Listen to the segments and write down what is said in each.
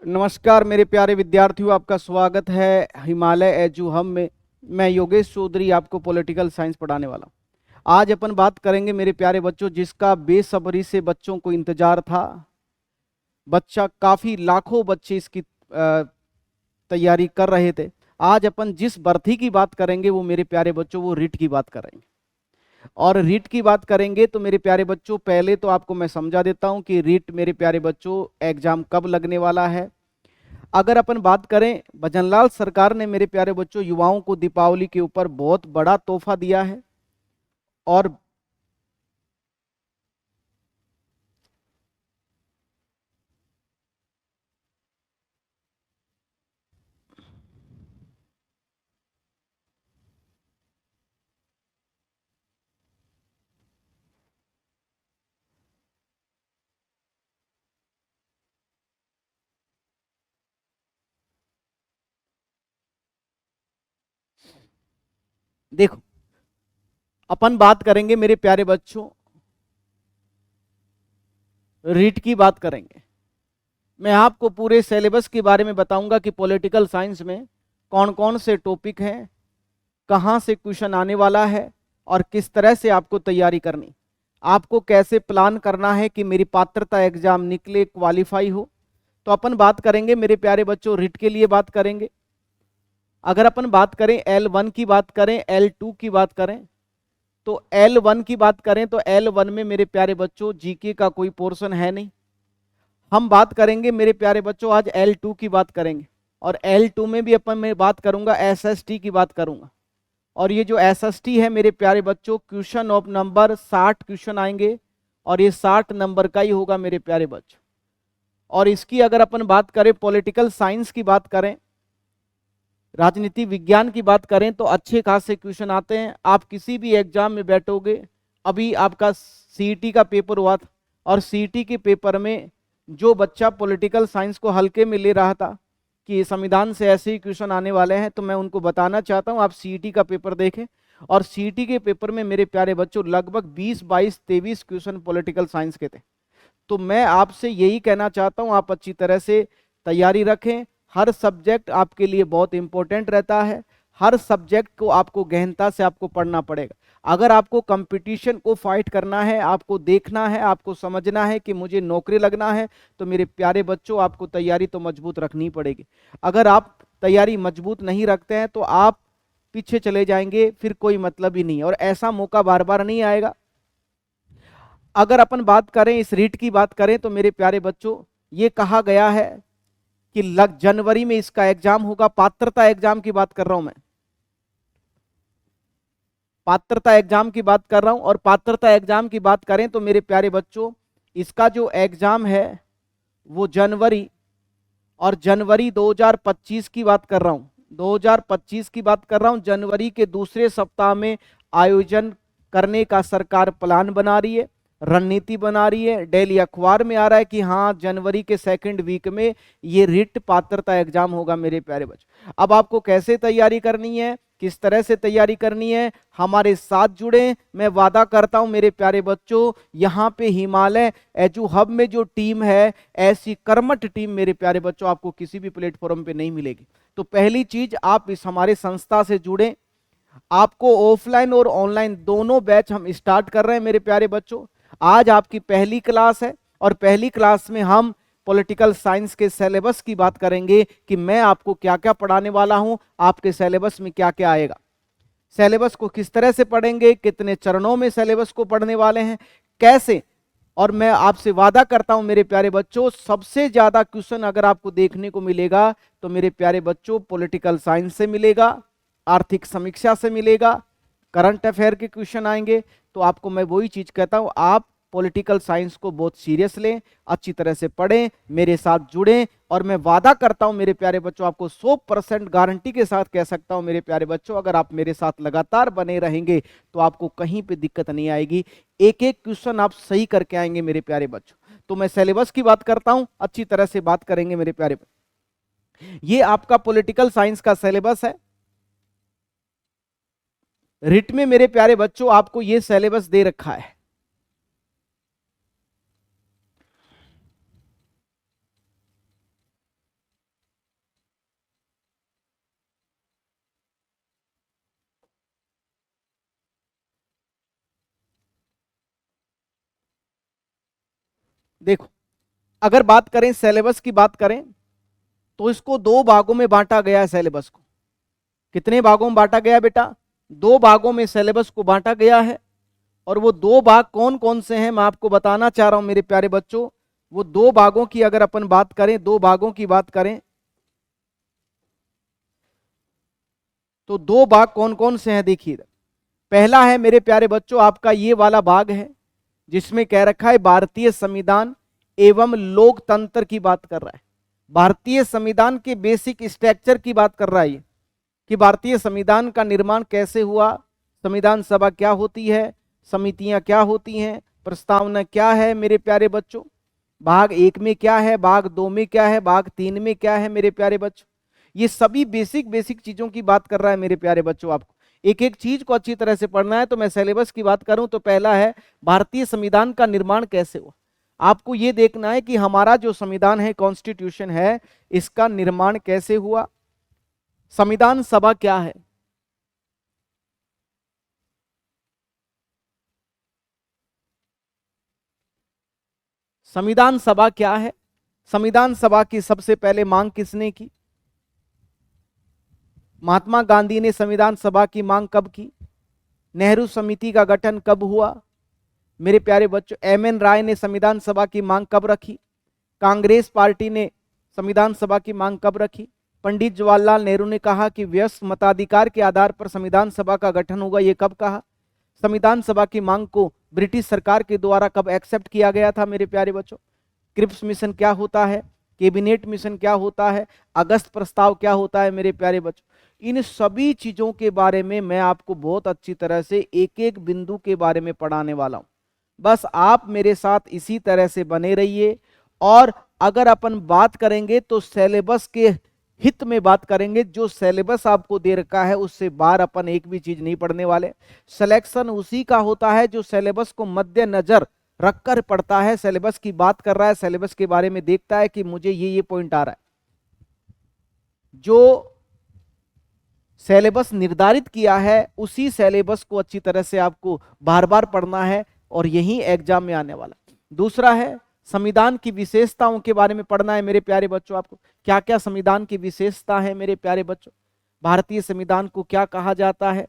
नमस्कार मेरे प्यारे विद्यार्थियों, आपका स्वागत है हिमालय एजू हम में। मैं योगेश चौधरी आपको पॉलिटिकल साइंस पढ़ाने वाला हूँ। आज अपन बात करेंगे मेरे प्यारे बच्चों, जिसका बेसब्री से बच्चों को इंतजार था। बच्चा काफ़ी लाखों बच्चे इसकी तैयारी कर रहे थे। आज अपन जिस भर्ती की बात करेंगे वो मेरे प्यारे बच्चों वो रिट की बात करेंगे। और रिट की बात करेंगे तो मेरे प्यारे बच्चों पहले तो आपको मैं समझा देता हूँ कि रिट मेरे प्यारे बच्चों एग्जाम कब लगने वाला है। अगर अपन बात करें, भजनलाल सरकार ने मेरे प्यारे बच्चों युवाओं को दीपावली के ऊपर बहुत बड़ा तोहफा दिया है। और देखो, अपन बात करेंगे मेरे प्यारे बच्चों, रीट की बात करेंगे। मैं आपको पूरे सिलेबस के बारे में बताऊंगा कि पॉलिटिकल साइंस में कौन कौन से टॉपिक हैं, कहां से क्वेश्चन आने वाला है और किस तरह से आपको तैयारी करनी, आपको कैसे प्लान करना है कि मेरी पात्रता एग्जाम निकले, क्वालिफाई हो। तो अपन बात करेंगे मेरे प्यारे बच्चों, रीट के लिए बात करेंगे। अगर अपन बात करें L1 की बात करें, L2 की बात करें, तो L1 की बात करें तो L1 में मेरे प्यारे बच्चों जीके का कोई पोर्शन है नहीं। हम बात करेंगे मेरे प्यारे बच्चों, आज L2 की बात करेंगे। और L2 में भी अपन मैं बात करूंगा, SST की बात करूंगा। और ये जो SST है मेरे प्यारे बच्चों, क्वेश्चन ऑफ नंबर 60 क्वेश्चन आएंगे और ये 60 नंबर का ही होगा मेरे प्यारे बच्चों। और इसकी अगर अपन बात करें, पॉलिटिकल साइंस की बात करें, राजनीति विज्ञान की बात करें तो अच्छे खासे क्वेश्चन आते हैं। आप किसी भी एग्जाम में बैठोगे, अभी आपका सीईटी का पेपर हुआ था और सीईटी के पेपर में जो बच्चा पॉलिटिकल साइंस को हल्के में ले रहा था कि संविधान से ऐसे ही क्वेश्चन आने वाले हैं, तो मैं उनको बताना चाहता हूं आप सीईटी का पेपर देखें। और सीईटी के पेपर में मेरे प्यारे बच्चों लगभग 20, 22, 23 क्वेश्चन पॉलिटिकल साइंस के थे। तो मैं आपसे यही कहना चाहता हूं, आप अच्छी तरह से तैयारी रखें। हर सब्जेक्ट आपके लिए बहुत इंपॉर्टेंट रहता है। हर सब्जेक्ट को आपको गहनता से आपको पढ़ना पड़ेगा। अगर आपको कंपटीशन को फाइट करना है, आपको देखना है, आपको समझना है कि मुझे नौकरी लगना है, तो मेरे प्यारे बच्चों आपको तैयारी तो मजबूत रखनी पड़ेगी। अगर आप तैयारी मजबूत नहीं रखते हैं तो आप पीछे चले जाएंगे, फिर कोई मतलब ही नहीं है और ऐसा मौका बार बार नहीं आएगा। अगर अपन बात करें, इस रीट की बात करें तो मेरे प्यारे बच्चों ये कहा गया है कि जनवरी में इसका एग्जाम होगा। पात्रता एग्जाम की बात कर रहा हूं मैं, पात्रता एग्जाम की बात कर रहा हूं। और पात्रता एग्जाम की बात करें तो मेरे प्यारे बच्चों इसका जो एग्जाम है वो जनवरी, और जनवरी 2025 की बात कर रहा हूं, 2025 की बात कर रहा हूं। जनवरी के दूसरे सप्ताह में आयोजन करने का सरकार प्लान बना रही है, रणनीति बना रही है। डेली अखबार में आ रहा है कि हाँ जनवरी के सेकंड वीक में ये रिट पात्रता एग्जाम होगा मेरे प्यारे बच्चों। अब आपको कैसे तैयारी करनी है, किस तरह से तैयारी करनी है, हमारे साथ जुड़े। मैं वादा करता हूं मेरे प्यारे बच्चों, यहां पे हिमालय एजू हब में जो टीम है, ऐसी कर्मठ टीम मेरे प्यारे बच्चों आपको किसी भी प्लेटफॉर्म पे नहीं मिलेगी। तो पहली चीज, आप इस हमारे संस्था से जुड़े। आपको ऑफलाइन और ऑनलाइन दोनों बैच हम स्टार्ट कर रहे हैं मेरे प्यारे बच्चों। आज आपकी पहली क्लास है और पहली क्लास में हम पॉलिटिकल साइंस के सिलेबस की बात करेंगे कि मैं आपको क्या क्या पढ़ाने वाला हूं, आपके सिलेबस में क्या क्या आएगा, सिलेबस को किस तरह से पढ़ेंगे, कितने चरणों में सिलेबस को पढ़ने वाले हैं, कैसे। और मैं आपसे वादा करता हूं मेरे प्यारे बच्चों, सबसे ज्यादा क्वेश्चन अगर आपको देखने को मिलेगा तो मेरे प्यारे बच्चों पॉलिटिकल साइंस से मिलेगा, आर्थिक समीक्षा से मिलेगा, करंट अफेयर के क्वेश्चन आएंगे। तो आपको मैं वही चीज कहता हूं, आप पॉलिटिकल साइंस को बहुत सीरियस लें, अच्छी तरह से पढ़ें, मेरे साथ जुड़ें। और मैं वादा करता हूं मेरे प्यारे बच्चों, आपको 100% गारंटी के साथ कह सकता हूं मेरे प्यारे बच्चों, अगर आप मेरे साथ लगातार बने रहेंगे तो आपको कहीं पे दिक्कत नहीं आएगी। एक एक क्वेश्चन आप सही करके आएंगे मेरे प्यारे बच्चों। तो मैं सिलेबस की बात करता हूं, अच्छी तरह से बात करेंगे मेरे प्यारे बच्चों। ये आपका पॉलिटिकल साइंस का सिलेबस है। रिट में मेरे प्यारे बच्चों आपको ये सिलेबस दे रखा है। देखो, अगर बात करें सिलेबस की बात करें तो इसको दो भागों में बांटा गया है। सिलेबस को कितने भागों में बांटा गया बेटा? दो भागों में सिलेबस को बांटा गया है। और वो दो भाग कौन कौन से हैं मैं आपको बताना चाह रहा हूं मेरे प्यारे बच्चों। वो दो भागों की अगर अपन बात करें, दो भागों की बात करें तो दो भाग कौन कौन से हैं देखिए। पहला है मेरे प्यारे बच्चों आपका ये वाला भाग है जिसमें कह रखा है भारतीय संविधान एवं लोकतंत्र की बात कर रहा है। भारतीय संविधान के बेसिक स्ट्रक्चर की बात कर रहा है कि भारतीय संविधान का निर्माण कैसे हुआ, संविधान सभा क्या होती है, समितियां क्या होती हैं, प्रस्तावना क्या है मेरे प्यारे बच्चों, भाग 1 में क्या है, भाग 2 में क्या है, भाग 3 में क्या है मेरे प्यारे बच्चों। ये सभी बेसिक चीजों की बात कर रहा है मेरे प्यारे बच्चों। आपको एक एक चीज को अच्छी तरह से पढ़ना है। तो मैं सिलेबस की बात करूं तो पहला है भारतीय संविधान का निर्माण कैसे हुआ। आपको यह देखना है कि हमारा जो संविधान है, कॉन्स्टिट्यूशन है, इसका निर्माण कैसे हुआ, संविधान सभा क्या है। संविधान सभा क्या है? संविधान सभा की सबसे पहले मांग किसने की? महात्मा गांधी ने संविधान सभा की मांग कब की? नेहरू समिति का गठन कब हुआ मेरे प्यारे बच्चों? एम.एन. राय ने संविधान सभा की मांग कब रखी? कांग्रेस पार्टी ने संविधान सभा की मांग कब रखी? पंडित जवाहरलाल नेहरू ने कहा कि व्यस्त मताधिकार के आधार पर संविधान सभा का गठन होगा, ये कब कहा? संविधान सभा की मांग को ब्रिटिश सरकार के द्वारा कब एक्सेप्ट किया गया था मेरे प्यारे बच्चों? क्रिप्स मिशन क्या होता है, कैबिनेट मिशन क्या होता है, अगस्त प्रस्ताव क्या होता है मेरे प्यारे बच्चों। इन सभी चीजों के बारे में मैं आपको बहुत अच्छी तरह से एक एक बिंदु के बारे में पढ़ाने वाला हूं। बस आप मेरे साथ इसी तरह से बने रहिए। और अगर अपन बात करेंगे तो सिलेबस के हित में बात करेंगे। जो सिलेबस आपको दे रखा है उससे बाहर अपन एक भी चीज नहीं पढ़ने वाले। सिलेक्शन उसी का होता है जो सिलेबस को मद्देनजर रखकर पढ़ता है, सिलेबस की बात कर रहा है, सिलेबस के बारे में देखता है कि मुझे ये पॉइंट आ रहा है। जो सिलेबस निर्धारित किया है उसी सिलेबस को अच्छी तरह से आपको बार बार पढ़ना है और यही एग्जाम में आने वाला। दूसरा है संविधान की विशेषताओं के बारे में पढ़ना है मेरे प्यारे बच्चों। आपको क्या क्या संविधान की विशेषता है मेरे प्यारे बच्चों। भारतीय संविधान को क्या कहा जाता है,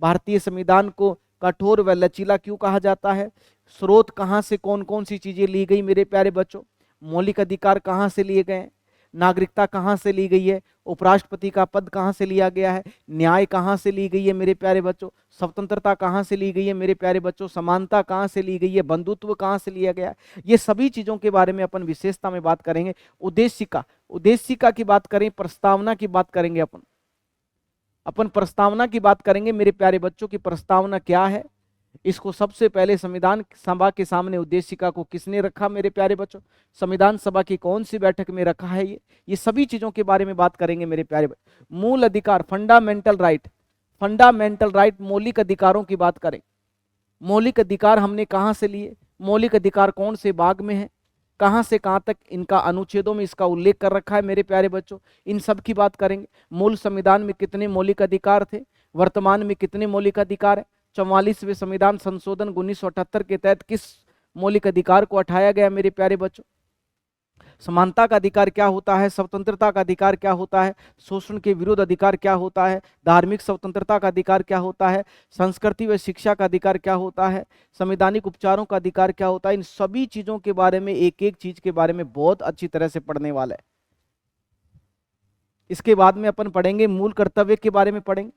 भारतीय संविधान को कठोर व लचीला क्यों कहा जाता है, स्रोत कहां से कौन कौन सी चीजें ली गई मेरे प्यारे बच्चों, मौलिक अधिकार कहां से लिए गए, नागरिकता कहां से ली गई है, उपराष्ट्रपति का पद कहां से लिया गया है, न्याय कहां से ली गई है मेरे प्यारे बच्चों, स्वतंत्रता कहां से ली गई है मेरे प्यारे बच्चों, समानता कहां से ली गई है, बंधुत्व कहां से लिया गया है। ये सभी चीजों के बारे में अपन विशेषता में बात करेंगे। उद्देशिका की बात करें, प्रस्तावना की बात करेंगे। अपन प्रस्तावना की बात करेंगे मेरे प्यारे बच्चों की प्रस्तावना क्या है। इसको सबसे पहले संविधान सभा के सामने उद्देशिका को किसने रखा मेरे प्यारे बच्चों, संविधान सभा की कौन सी बैठक में रखा है, ये सभी चीजों के बारे में बात करेंगे मेरे प्यारे बच्चों। मूल अधिकार, फंडामेंटल राइट, मौलिक अधिकारों की बात करें। मौलिक अधिकार हमने कहां से लिए, मौलिक अधिकार कौन से भाग में है, कहां से कहां तक इनका अनुच्छेदों में इसका उल्लेख कर रखा है मेरे प्यारे बच्चों, इन सब की बात करेंगे। मूल संविधान में कितने मौलिक अधिकार थे, वर्तमान में कितने मौलिक अधिकार है, 44वें संविधान संशोधन 1978 के तहत किस मौलिक अधिकार को हटाया गया मेरे प्यारे बच्चों, समानता का अधिकार क्या होता है, स्वतंत्रता का अधिकार क्या होता है, शोषण के विरुद्ध अधिकार क्या होता है, धार्मिक स्वतंत्रता का अधिकार क्या होता है, संस्कृति व शिक्षा का अधिकार क्या होता है, संवैधानिक उपचारों का अधिकार क्या होता है। इन सभी चीजों के बारे में, एक एक चीज के बारे में बहुत अच्छी तरह से पढ़ने वाला है। इसके बाद में अपन पढ़ेंगे मूल कर्तव्य के बारे में पढ़ेंगे।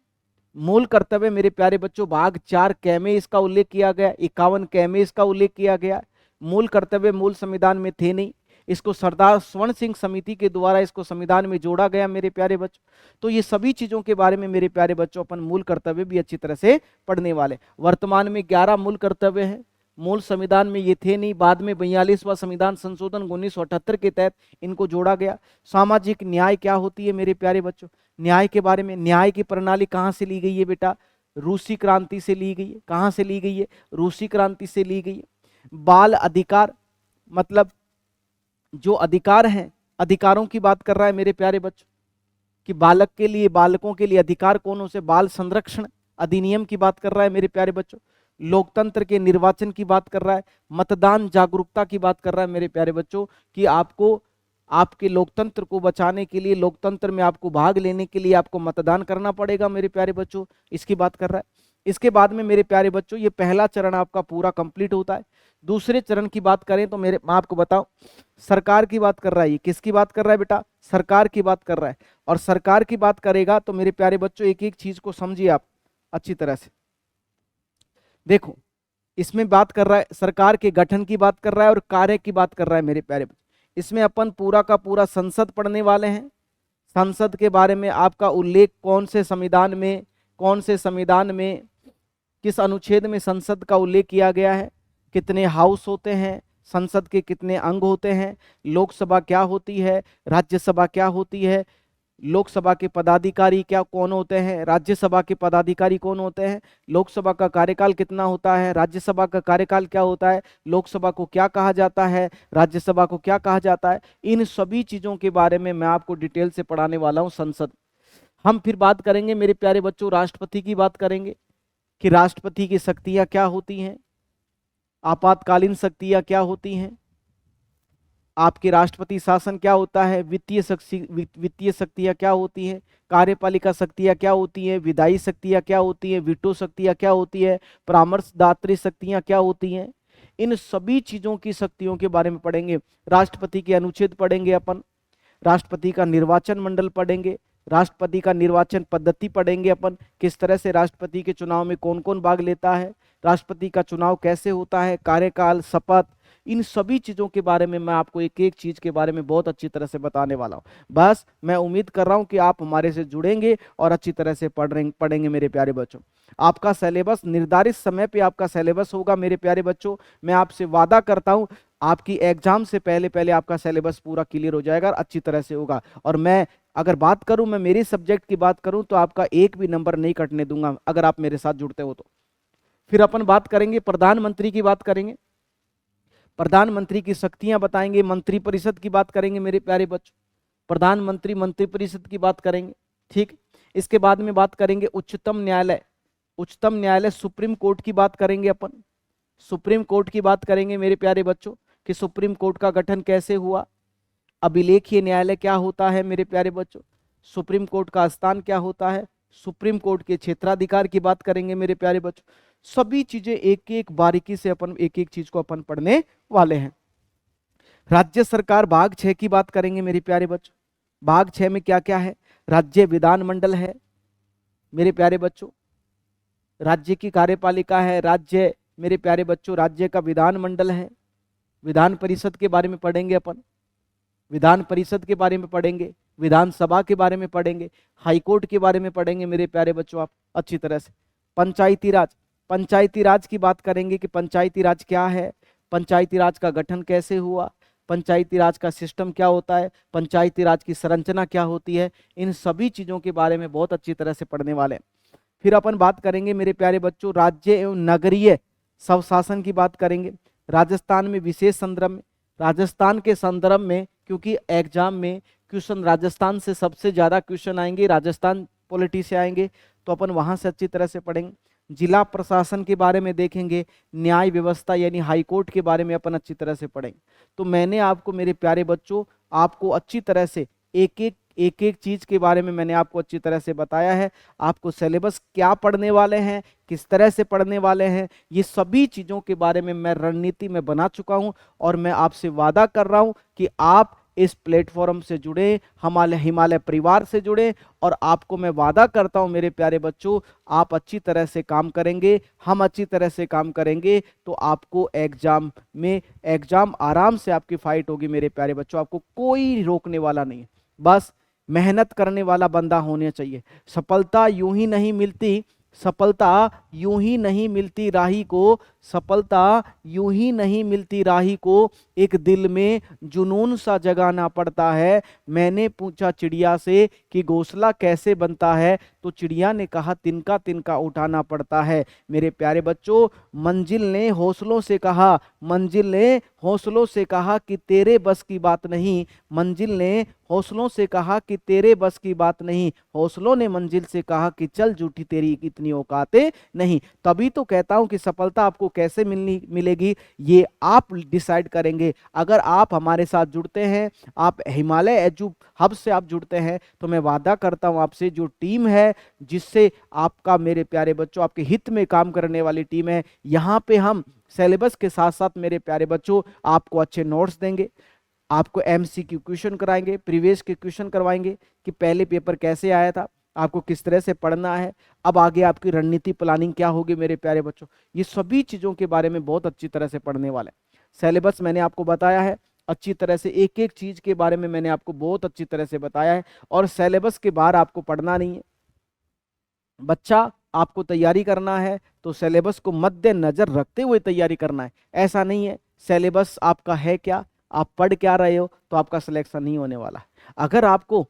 मूल कर्तव्य मेरे प्यारे बच्चों भाग 4 कै में इसका उल्लेख किया गया, 51 कै में इसका उल्लेख किया गया। मूल कर्तव्य मूल संविधान में थे नहीं, इसको सरदार स्वर्ण सिंह समिति के द्वारा इसको संविधान में जोड़ा गया मेरे प्यारे बच्चों। तो ये सभी चीजों के बारे में मेरे प्यारे बच्चों अपन मूल कर्तव्य भी अच्छी तरह से पढ़ने वाले। वर्तमान में 11 मूल कर्तव्य हैं, मूल संविधान में ये थे नहीं, बाद में 42वां संविधान संशोधन 1978 के तहत इनको जोड़ा गया। सामाजिक न्याय क्या होती है मेरे प्यारे बच्चों, न्याय के बारे में, न्याय की प्रणाली कहां से ली गई है बेटा, रूसी क्रांति से ली गई है। कहां से ली गई है, रूसी क्रांति से ली गई है। बाल अधिकार, मतलब जो अधिकार हैं, अधिकारों की बात कर रहा है मेरे प्यारे बच्चों कि बालक के लिए, बालकों के लिए अधिकार कौन से, बाल संरक्षण अधिनियम की बात कर रहा है मेरे प्यारे बच्चों। लोकतंत्र के निर्वाचन की बात कर रहा है, मतदान जागरूकता की बात कर रहा है मेरे प्यारे बच्चों, कि आपको आपके लोकतंत्र को बचाने के लिए, लोकतंत्र में आपको भाग लेने के लिए आपको मतदान करना पड़ेगा मेरे प्यारे बच्चों, इसकी बात कर रहा है। इसके बाद में मेरे प्यारे बच्चों ये पहला चरण आपका पूरा कंप्लीट होता है। दूसरे चरण की बात करें तो मैं आपको बताऊं, सरकार की बात कर रहा है। ये किसकी बात कर रहा है बेटा? सरकार की बात कर रहा है। और सरकार की बात करेगा तो मेरे प्यारे बच्चों एक एक चीज को समझिए आप अच्छी तरह से। देखो, इसमें बात कर रहा है, सरकार के गठन की बात कर रहा है और कार्य की बात कर रहा है मेरे प्यारे बच्चों। इसमें अपन पूरा का पूरा संसद पढ़ने वाले हैं। संसद के बारे में आपका उल्लेख कौन से संविधान में, किस अनुच्छेद में संसद का उल्लेख किया गया है, कितने हाउस होते हैं, संसद के कितने अंग होते हैं, लोकसभा क्या होती है, राज्यसभा क्या होती है, लोकसभा के पदाधिकारी क्या कौन होते हैं, राज्यसभा के पदाधिकारी कौन होते हैं, लोकसभा का कार्यकाल कितना होता है, राज्यसभा का कार्यकाल क्या होता है, लोकसभा को क्या कहा जाता है, राज्यसभा को क्या कहा जाता है, इन सभी चीजों के बारे में मैं आपको डिटेल से पढ़ाने वाला हूं संसद। हम फिर बात करेंगे मेरे प्यारे बच्चों, राष्ट्रपति की बात करेंगे कि राष्ट्रपति की शक्तियां क्या होती हैं, आपातकालीन शक्तियां क्या होती हैं, आपके राष्ट्रपति शासन क्या होता है, वित्तीय शक्तियां क्या होती हैं, कार्यपालिका शक्तियां क्या होती हैं, विधायी शक्तियां क्या होती हैं, वीटो शक्तियां क्या होती है, परामर्शदात्री शक्तियां क्या होती हैं, इन सभी चीजों की शक्तियों के बारे में पढ़ेंगे। राष्ट्रपति के अनुच्छेद पढ़ेंगे अपन, राष्ट्रपति का निर्वाचन मंडल पढ़ेंगे, राष्ट्रपति का निर्वाचन पद्धति पढ़ेंगे अपन, किस तरह से राष्ट्रपति के चुनाव में कौन कौन भाग लेता है, राष्ट्रपति का चुनाव कैसे होता है, कार्यकाल, शपथ, इन सभी चीजों के बारे में मैं आपको एक एक चीज के बारे में बहुत अच्छी तरह से बताने वाला हूं। बस मैं उम्मीद कर रहा हूं कि आप हमारे से जुड़ेंगे और अच्छी तरह से पढ़ेंगे मेरे प्यारे बच्चों। आपका सिलेबस निर्धारित समय पे आपका सिलेबस होगा मेरे प्यारे बच्चों। मैं आपसे वादा करता हूं आपकी एग्जाम से पहले पहले आपका सिलेबस पूरा क्लियर हो जाएगा, अच्छी तरह से होगा। और मैं अगर बात करूं, मैं मेरी सब्जेक्ट की बात करूं तो आपका एक भी नंबर नहीं कटने दूंगा अगर आप मेरे साथ जुड़ते हो तो। फिर अपन बात करेंगे प्रधानमंत्री की बात करेंगे, प्रधानमंत्री की शक्तियां बताएंगे, मंत्रिपरिषद की बात करेंगे मेरे प्यारे बच्चों, प्रधानमंत्री मंत्रिपरिषद की बात करेंगे, ठीक। इसके बाद में बात करेंगे उच्चतम न्यायालय, उच्चतम न्यायालय सुप्रीम कोर्ट की बात करेंगे अपन, सुप्रीम कोर्ट की बात करेंगे मेरे प्यारे बच्चों कि सुप्रीम कोर्ट का गठन कैसे हुआ, अभिलेखीय न्यायालय क्या होता है मेरे प्यारे बच्चों, सुप्रीम कोर्ट का स्थान क्या होता है, सुप्रीम कोर्ट के क्षेत्राधिकार की बात करेंगे मेरे प्यारे बच्चों। सभी चीजें एक एक बारीकी से अपन एक एक चीज को अपन पढ़ने वाले हैं। राज्य सरकार भाग 6 की बात करेंगे मेरे प्यारे बच्चों। भाग 6 में क्या क्या है, राज्य विधानमंडल है मेरे प्यारे बच्चों, राज्य की कार्यपालिका है, राज्य मेरे प्यारे बच्चों राज्य का विधानमंडल है, विधान परिषद के बारे में पढ़ेंगे अपन, विधान परिषद के बारे में पढ़ेंगे, विधानसभा के बारे में पढ़ेंगे, हाईकोर्ट के बारे में पढ़ेंगे मेरे प्यारे बच्चों आप अच्छी तरह से। पंचायती राज, पंचायती राज की बात करेंगे कि पंचायती राज क्या है, पंचायती राज का गठन कैसे हुआ, पंचायती राज का सिस्टम क्या होता है, पंचायती राज की संरचना क्या होती है, इन सभी चीजों के बारे में बहुत अच्छी तरह से पढ़ने वाले हैं। फिर अपन बात करेंगे मेरे प्यारे बच्चों राज्य एवं नगरीय स्वशासन की बात करेंगे। राजस्थान में विशेष संदर्भ में, राजस्थान के संदर्भ में, क्योंकि एग्जाम में क्वेश्चन राजस्थान से सबसे ज्यादा क्वेश्चन आएंगे, राजस्थान पॉलिटी से आएंगे, तो अपन वहां से अच्छी तरह से पढ़ेंगे। जिला प्रशासन के बारे में देखेंगे, न्याय व्यवस्था यानी हाई कोर्ट के बारे में अपन अच्छी तरह से पढ़ेंगे। तो मैंने आपको मेरे प्यारे बच्चों आपको अच्छी तरह से एक एक चीज के बारे में मैंने आपको अच्छी तरह से बताया है। आपको सिलेबस क्या पढ़ने वाले हैं, किस तरह से पढ़ने वाले हैं, ये सभी चीजों के बारे में मैं रणनीति में बना चुका हूं और मैं आपसे वादा कर रहा हूं कि आप इस प्लेटफॉर्म से जुड़े, हिमालय परिवार से जुड़े, और आपको मैं वादा करता हूं मेरे प्यारे बच्चों आप अच्छी तरह से काम करेंगे, हम अच्छी तरह से काम करेंगे तो आपको एग्जाम आराम से आपकी फाइट होगी मेरे प्यारे बच्चों। आपको कोई रोकने वाला नहीं है, बस मेहनत करने वाला बंदा होना चाहिए। सफलता यूं ही नहीं मिलती, सफलता यूं ही नहीं मिलती, राही को सफलता यूं ही नहीं मिलती राही को, एक दिल में जुनून सा जगाना पड़ता है। मैंने पूछा चिड़िया से कि घोंसला कैसे बनता है, तो चिड़िया ने कहा तिनका तिनका उठाना पड़ता है। मेरे प्यारे बच्चों, मंजिल ने हौसलों से कहा, मंजिल ने हौसलों से कहा कि तेरे बस की बात नहीं, मंजिल ने हौसलों से कहा कि तेरे बस की बात नहीं, हौसलों ने मंजिल से कहा कि चल झूठी तेरी इतनी औकातें नहीं। तभी तो कहता हूं कि सफलता आपको कैसे मिलेगी ये आप डिसाइड करेंगे। अगर आप हमारे साथ जुड़ते हैं, आप हिमालय एजू हब से आप जुड़ते हैं, तो मैं वादा करता हूं आपसे, जो टीम है जिससे आपका, मेरे प्यारे बच्चों, आपके हित में काम करने वाली टीम है, यहां पे हम सिलेबस के साथ साथ मेरे प्यारे बच्चों आपको अच्छे नोट्स देंगे, आपको एमसीक्यू क्वेश्चन कराएंगे, प्रीवियस के क्वेश्चन करवाएंगे कि पहले पेपर कैसे आया था, आपको किस तरह से पढ़ना है, अब आगे आपकी रणनीति प्लानिंग क्या होगी। मेरे प्यारे बच्चों, ये सभी चीजों के बारे में बहुत अच्छी तरह से पढ़ने वाले हैं। सिलेबस मैंने आपको बताया है अच्छी तरह से, एक एक चीज के बारे में मैंने आपको बहुत अच्छी तरह से बताया है, और सिलेबस के बाहर आपको पढ़ना नहीं है। बच्चा, आपको तैयारी करना है तो सिलेबस को मद्देनजर रखते हुए तैयारी करना है। ऐसा नहीं है सिलेबस आपका है क्या, आप पढ़ क्या रहे हो, तो आपका सिलेक्शन नहीं होने वाला। अगर आपको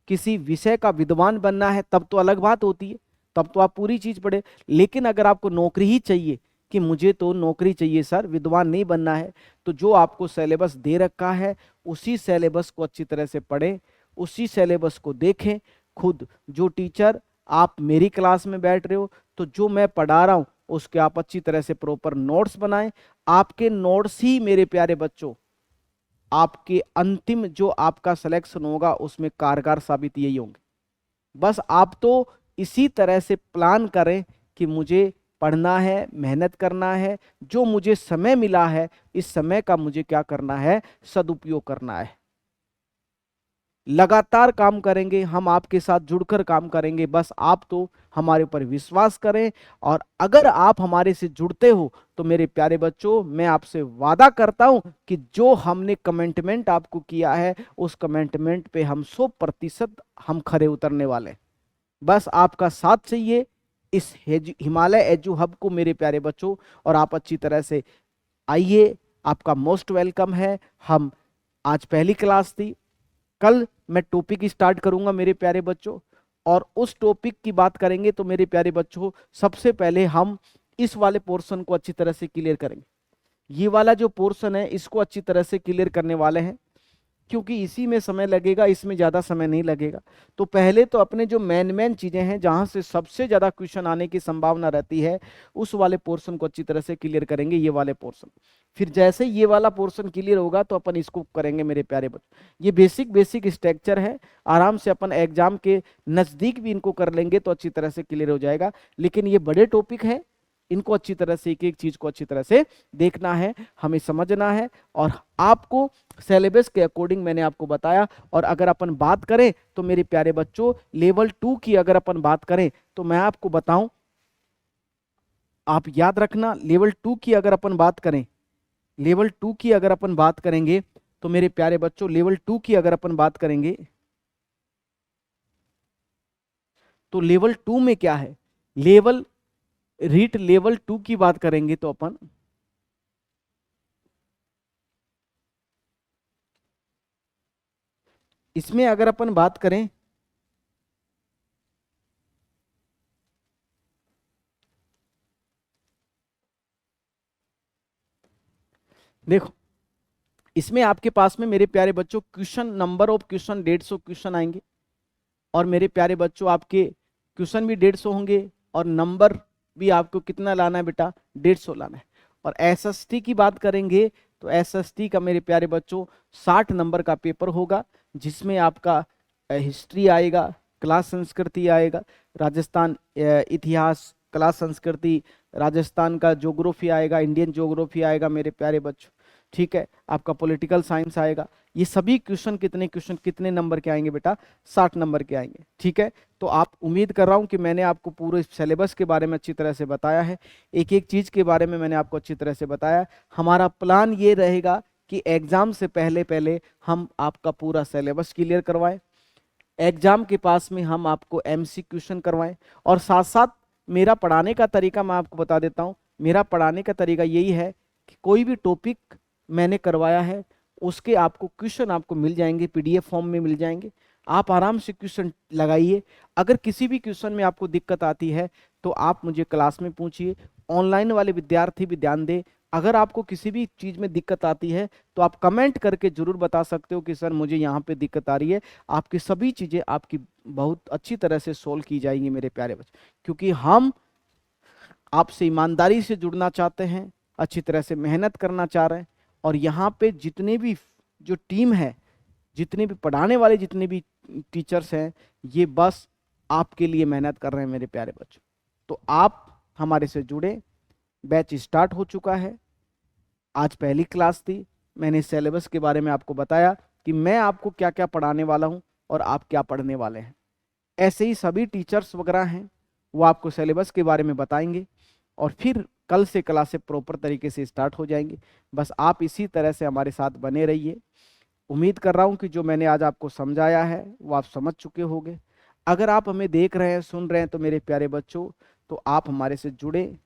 किसी विषय का विद्वान बनना है तब तो अलग बात होती है, तब तो आप पूरी चीज पढ़े। लेकिन अगर आपको नौकरी ही चाहिए कि मुझे तो नौकरी चाहिए सर, विद्वान नहीं बनना है, तो जो आपको सिलेबस दे रखा है उसी सिलेबस को अच्छी तरह से पढ़ें, उसी सिलेबस को देखें खुद। जो टीचर, आप मेरी क्लास में बैठ रहे हो तो जो मैं पढ़ा रहा हूं उसके आप अच्छी तरह से प्रॉपर नोट्स बनाएं। आपके नोट्स ही मेरे प्यारे बच्चों आपके अंतिम जो आपका सिलेक्शन होगा उसमें कारगर साबित यही होंगे। बस आप तो इसी तरह से प्लान करें कि मुझे पढ़ना है, मेहनत करना है, जो मुझे समय मिला है इस समय का मुझे क्या करना है, सदुपयोग करना है। लगातार काम करेंगे, हम आपके साथ जुड़कर काम करेंगे, बस आप तो हमारे ऊपर विश्वास करें। और अगर आप हमारे से जुड़ते हो तो मेरे प्यारे बच्चों, मैं आपसे वादा करता हूं कि जो हमने कमिटमेंट आपको किया है उस कमिटमेंट पे हम 100% हम खरे उतरने वाले हैं। बस आपका साथ चाहिए इस हिमालय एजू हब को मेरे प्यारे बच्चों, और आप अच्छी तरह से आइए, आपका मोस्ट वेलकम है। हम आज पहली क्लास थी, कल मैं टॉपिक स्टार्ट करूंगा मेरे प्यारे बच्चों, और उस टॉपिक की बात करेंगे। तो मेरे प्यारे बच्चों, सबसे पहले हम इस वाले पोर्शन को अच्छी तरह से क्लियर करेंगे। ये वाला जो पोर्शन है इसको अच्छी तरह से क्लियर करने वाले हैं, क्योंकि इसी में समय लगेगा, इसमें ज़्यादा समय नहीं लगेगा। तो पहले तो अपने जो मेन चीज़ें हैं जहाँ से सबसे ज़्यादा क्वेश्चन आने की संभावना रहती है उस वाले पोर्शन को अच्छी तरह से क्लियर करेंगे, ये वाले पोर्शन। फिर जैसे ये वाला पोर्शन क्लियर होगा तो अपन इसको करेंगे मेरे प्यारे बच्चों। ये बेसिक स्ट्रक्चर है, आराम से अपन एग्जाम के नज़दीक भी इनको कर लेंगे तो अच्छी तरह से क्लियर हो जाएगा। लेकिन ये बड़े टॉपिक हैं, इनको अच्छी तरह से एक एक चीज को अच्छी तरह से देखना है, हमें समझना है, और आपको सिलेबस के अकॉर्डिंग मैंने आपको बताया। और अगर अपन बात करें तो मेरे प्यारे बच्चों, लेवल 2 की अगर अपन बात करें तो मैं आपको बताऊं, आप याद रखना, लेवल 2 की अगर अपन बात करें, लेवल 2 की अगर अपन बात करेंगे तो मेरे प्यारे बच्चों, लेवल 2 की अगर अपन बात करेंगे तो लेवल 2 में क्या है, लेवल रीट लेवल 2 की बात करेंगे तो अपन इसमें अगर अपन बात करें, देखो इसमें आपके पास में मेरे प्यारे बच्चों question, number of question 150 question आएंगे, और मेरे प्यारे बच्चों आपके क्वेश्चन भी 150 होंगे, और नंबर भी आपको कितना लाना है बेटा, 150 लाना है। और एसएसटी की बात करेंगे तो एसएसटी का मेरे प्यारे बच्चों 60 नंबर का पेपर होगा, जिसमें आपका हिस्ट्री आएगा, क्लास संस्कृति आएगा, राजस्थान इतिहास, क्लास संस्कृति, राजस्थान का ज्योग्राफी आएगा, इंडियन ज्योग्राफी आएगा मेरे प्यारे बच्चों, ठीक है, आपका पॉलिटिकल साइंस आएगा। ये सभी क्वेश्चन कितने नंबर के आएंगे बेटा, 60 नंबर के आएंगे, ठीक है। तो आप, उम्मीद कर रहा हूं कि मैंने आपको पूरे सिलेबस के बारे में अच्छी तरह से बताया है, एक एक चीज के बारे में मैंने आपको अच्छी तरह से बताया। हमारा प्लान ये रहेगा कि एग्जाम से पहले पहले हम आपका पूरा सिलेबस क्लियर करवाएं, एग्जाम के पास में हम आपको एमसी क्वेश्चन करवाएं, और साथ साथ मेरा पढ़ाने का तरीका मैं आपको बता देता हूं। मेरा पढ़ाने का तरीका यही है कि कोई भी टॉपिक मैंने करवाया है उसके आपको क्वेश्चन आपको मिल जाएंगे, पीडीएफ फॉर्म में मिल जाएंगे। आप आराम से क्वेश्चन लगाइए। अगर किसी भी क्वेश्चन में आपको दिक्कत आती है तो आप मुझे क्लास में पूछिए। ऑनलाइन वाले विद्यार्थी भी ध्यान दें, अगर आपको किसी भी चीज़ में दिक्कत आती है तो आप कमेंट करके जरूर बता सकते हो कि सर मुझे यहाँ पे दिक्कत आ रही है। आपकी सभी चीज़ें आपकी बहुत अच्छी तरह से सोल्व की जाएंगी मेरे प्यारे बच्चे, क्योंकि हम आपसे ईमानदारी से जुड़ना चाहते हैं, अच्छी तरह से मेहनत करना चाह रहे हैं। और यहाँ पे जितने भी जो टीम है, जितने भी पढ़ाने वाले जितने भी टीचर्स हैं, ये बस आपके लिए मेहनत कर रहे हैं मेरे प्यारे बच्चों। तो आप हमारे से जुड़े। बैच स्टार्ट हो चुका है। आज पहली क्लास थी, मैंने सिलेबस के बारे में आपको बताया कि मैं आपको क्या क्या पढ़ाने वाला हूँ और आप क्या पढ़ने वाले हैं। ऐसे ही सभी टीचर्स वगैरह हैं, वो आपको सिलेबस के बारे में बताएंगे और फिर कल से क्लासें प्रॉपर तरीके से स्टार्ट हो जाएंगी। बस आप इसी तरह से हमारे साथ बने रहिए। उम्मीद कर रहा हूँ कि जो मैंने आज आपको समझाया है वो आप समझ चुके होंगे। अगर आप हमें देख रहे हैं, सुन रहे हैं तो मेरे प्यारे बच्चों, तो आप हमारे से जुड़े।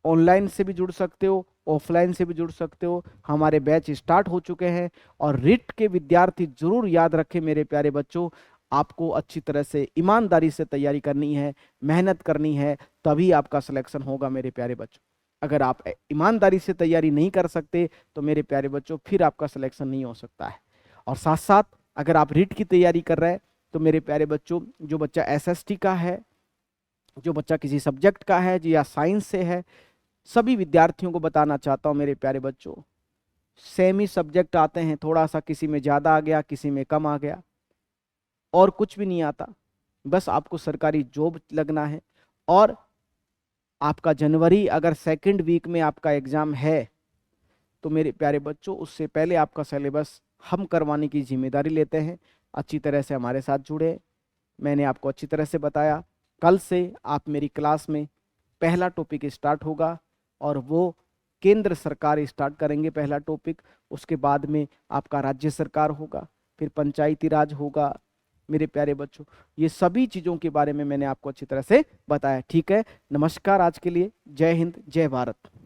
ऑनलाइन से भी जुड़ सकते हो, ऑफलाइन से भी जुड़ सकते हो। हमारे बैच स्टार्ट हो चुके हैं। और रिट के विद्यार्थी जरूर याद रखें मेरे प्यारे बच्चों, आपको अच्छी तरह से ईमानदारी से तैयारी करनी है, मेहनत करनी है, तभी आपका सिलेक्शन होगा मेरे प्यारे बच्चों। अगर आप ईमानदारी से तैयारी नहीं कर सकते तो मेरे प्यारे बच्चों फिर आपका सिलेक्शन नहीं हो सकता है। और साथ साथ अगर आप रिट की तैयारी कर रहे हैं तो मेरे प्यारे बच्चों, जो बच्चा एसएसटी का है, जो बच्चा किसी सब्जेक्ट का है या साइंस से है, सभी विद्यार्थियों को बताना चाहता हूं मेरे प्यारे बच्चों, सेम ही सब्जेक्ट आते हैं, थोड़ा सा किसी में ज़्यादा आ गया, किसी में कम आ गया, और कुछ भी नहीं आता। बस आपको सरकारी जॉब लगना है। और आपका जनवरी अगर सेकंड वीक में आपका एग्ज़ाम है तो मेरे प्यारे बच्चों, उससे पहले आपका सिलेबस हम करवाने की जिम्मेदारी लेते हैं। अच्छी तरह से हमारे साथ जुड़े। मैंने आपको अच्छी तरह से बताया। कल से आप मेरी क्लास में पहला टॉपिक स्टार्ट होगा और वो केंद्र सरकार स्टार्ट करेंगे पहला टॉपिक। उसके बाद में आपका राज्य सरकार होगा, फिर पंचायती राज होगा। मेरे प्यारे बच्चों, ये सभी चीज़ों के बारे में मैंने आपको अच्छी तरह से बताया। ठीक है, नमस्कार आज के लिए। जय हिंद, जय भारत।